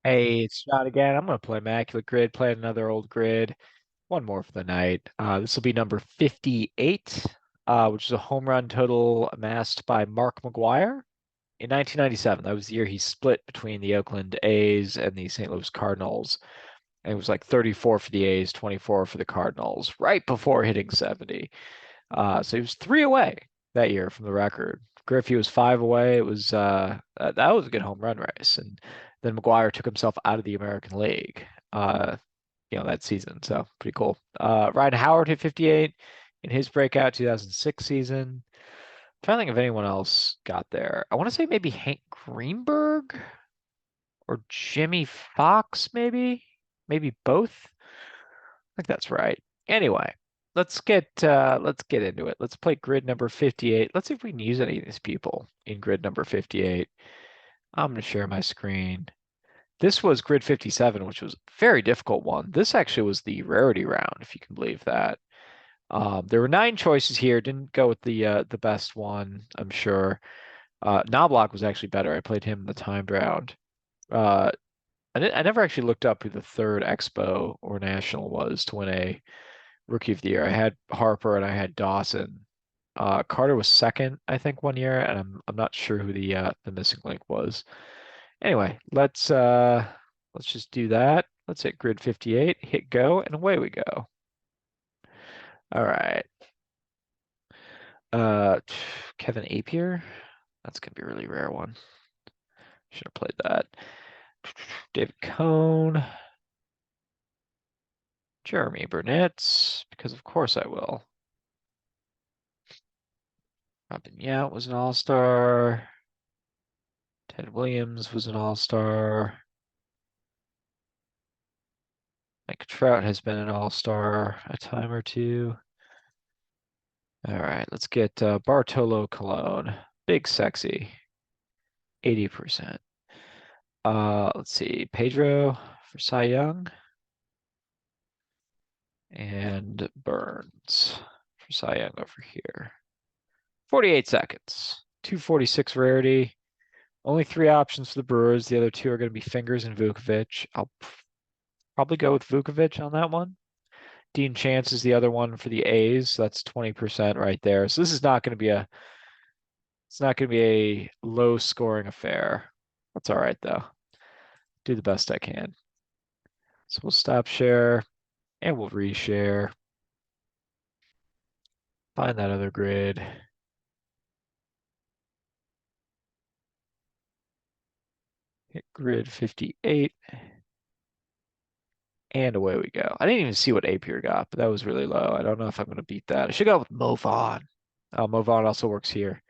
Hey, it's John again. I'm going to play Immaculate Grid, play another old grid. One more for the night. This will be number 58, which is a home run total amassed by Mark McGwire in 1997. That was the year he split between the Oakland A's and the St. Louis Cardinals. And it was like 34 for the A's, 24 for the Cardinals, right before hitting 70. So he was 3 away that year from the record. Griffey was 5 away. It was that was a good home run race, and then McGuire took himself out of the American League, that season. So pretty cool. Ryan Howard hit 58 in his breakout 2006 season. I'm trying to think if anyone else got there. I want to say maybe Hank Greenberg or Jimmy Fox, maybe both. I think that's right. Anyway, let's get into it. Let's play grid number 58. Let's see if we can use any of these people in grid number 58. I'm going to share my screen. This was grid 57, which was a very difficult one. This actually was the rarity round, if you can believe that. There were 9 choices here. Didn't go with the best one, I'm sure. Knobloch was actually better. I played him in the timed round. Uh, I never actually looked up who the third Expo or National was to win a Rookie of the Year. I had Harper and I had Dawson. Carter was second, I think, one year, and I'm not sure who the missing link was. Anyway, let's just do that. Let's hit grid 58, hit go, and away we go. All right. Uh, Kevin Apier. That's gonna be a really rare one. Should have played that. David Cohn. Jeremy Burnett, because of course I will. Robin Yount was an all-star. Ted Williams was an all-star. Mike Trout has been an all-star a time or two. All right, let's get Bartolo Colon. Big sexy. 80%. Let's see. Pedro for Cy Young. And Burns for Cy Young over here. 48 seconds. 246 rarity. Only 3 options for the Brewers. The other 2 are going to be Fingers and Vukovic. I'll probably go with Vukovic on that one. Dean Chance is the other one for the A's. So that's 20% right there. So this is not going to be a low scoring affair. That's all right though. Do the best I can. So we'll stop share and we'll reshare. Find that other grid. Hit grid 58. And away we go. I didn't even see what Apier got, but that was really low. I don't know if I'm going to beat that. I should go with Movon. Oh, Movon also works here.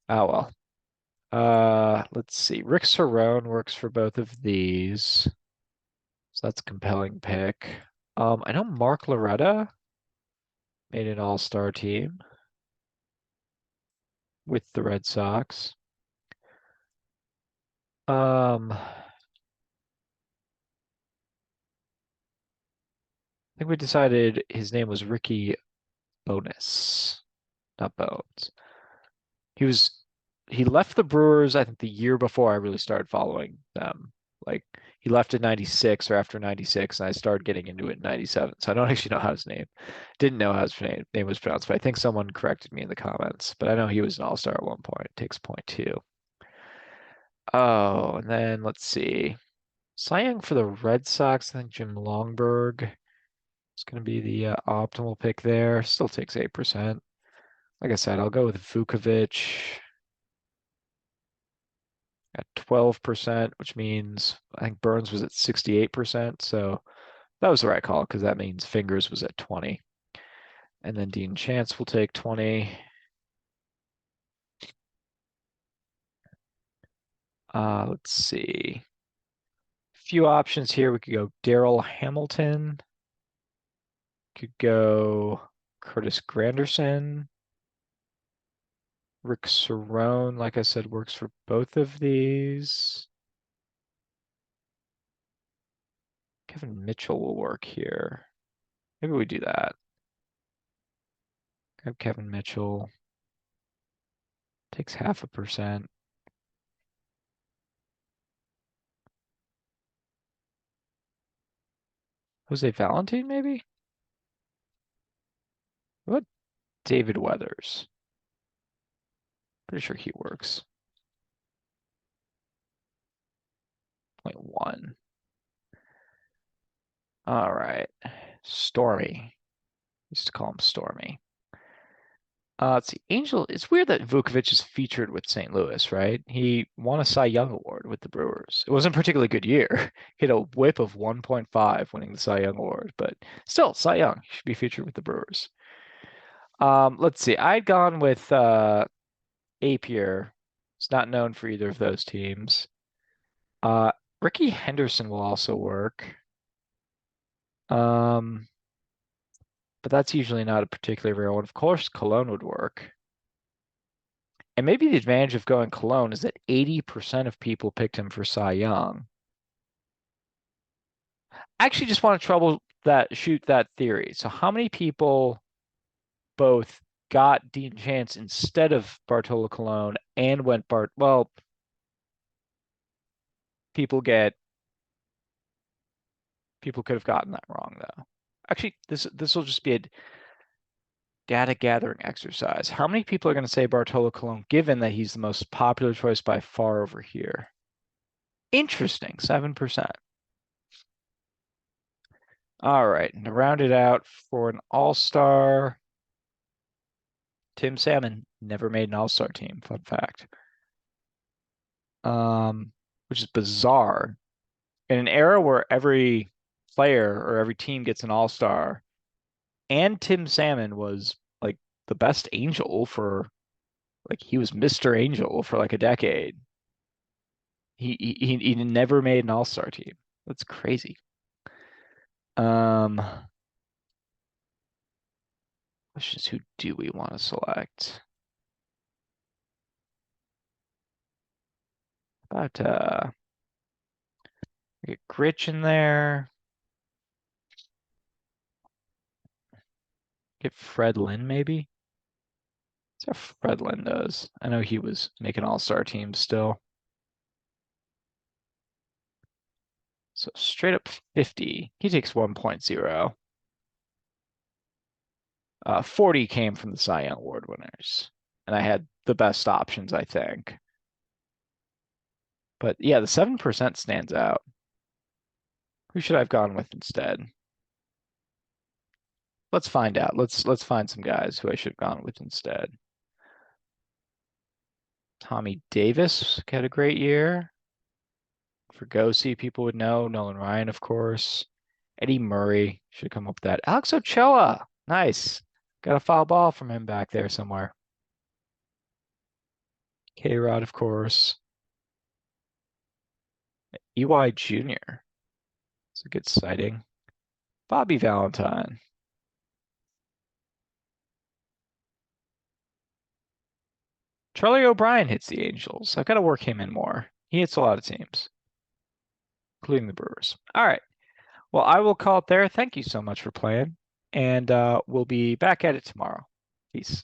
Oh, well. Let's see. Rick Cerrone works for both of these. So that's a compelling pick. I know Mark Loretta made an all-star team with the Red Sox. I think we decided his name was Ricky Bones, not Bones. He was he left the Brewers, I think, the year before I really started following them. Like he left in 96 or after 96, and I started getting into it in 97. So I don't actually know how his name didn't know how his name was pronounced, but I think someone corrected me in the comments. But I know he was an all-star at one point. Takes point two. Oh, and then let's see. Cy Young for the Red Sox, I think Jim Longberg is going to be the optimal pick there. Still takes 8%. Like I said, I'll go with Vukovic at 12%, which means I think Burns was at 68%. So that was the right call because that means Fingers was at 20. And then Dean Chance will take 20. Let's see. Few options here. We could go Daryl Hamilton. Could go Curtis Granderson. Rick Cerrone, like I said, works for both of these. Kevin Mitchell will work here. Maybe we do that. Have Kevin Mitchell. Takes 0.5%. Jose Valentin, maybe? What? David Weathers. Pretty sure he works. 0.1. All right. Stormy. Used to call him Stormy. Let's see. Angel, it's weird that Vukovic is featured with St. Louis, right? He won a Cy Young Award with the Brewers. It wasn't a particularly good year. He had a whip of 1.5 winning the Cy Young Award, but still, Cy Young should be featured with the Brewers. Let's see. I'd gone with Apier. It's not known for either of those teams. Uh, Ricky Henderson will also work. Um, but that's usually not a particularly rare one. Of course, Cologne would work. And maybe the advantage of going Cologne is that 80% of people picked him for Cy Young. I actually just want to shoot that theory. So how many people both got Dean Chance instead of Bartolo Colon and went well, people could have gotten that wrong though. Actually, this will just be a data gathering exercise. How many people are going to say Bartolo Colon given that he's the most popular choice by far over here? Interesting, 7%. All right, and to round it out for an all-star, Tim Salmon never made an all-star team, fun fact. Which is bizarre. In an era where every player or every team gets an all-star, and Tim Salmon was like the best Angel for like he was Mr. Angel for like a decade. He never made an all-star team. That's crazy. Um, Questions, who do we want to select? About get Gritch in there. Get Fred Lynn maybe. See how Fred Lynn does. I know he was making all-star teams still. So straight up 50. He takes 1.0. 40 came from the Cy Young Award winners. And I had the best options, I think. But yeah, the 7% stands out. Who should I have gone with instead? Let's find out. Let's find some guys who I should have gone with instead. Tommy Davis had a great year. For Gosi, people would know. Nolan Ryan, of course. Eddie Murray should come up with that. Alex Ochoa, nice. Got a foul ball from him back there somewhere. K-Rod, of course. EY Jr. It's a good sighting. Bobby Valentine. Charlie O'Brien hits the Angels. I've got to work him in more. He hits a lot of teams, including the Brewers. All right. Well, I will call it there. Thank you so much for playing, and we'll be back at it tomorrow. Peace.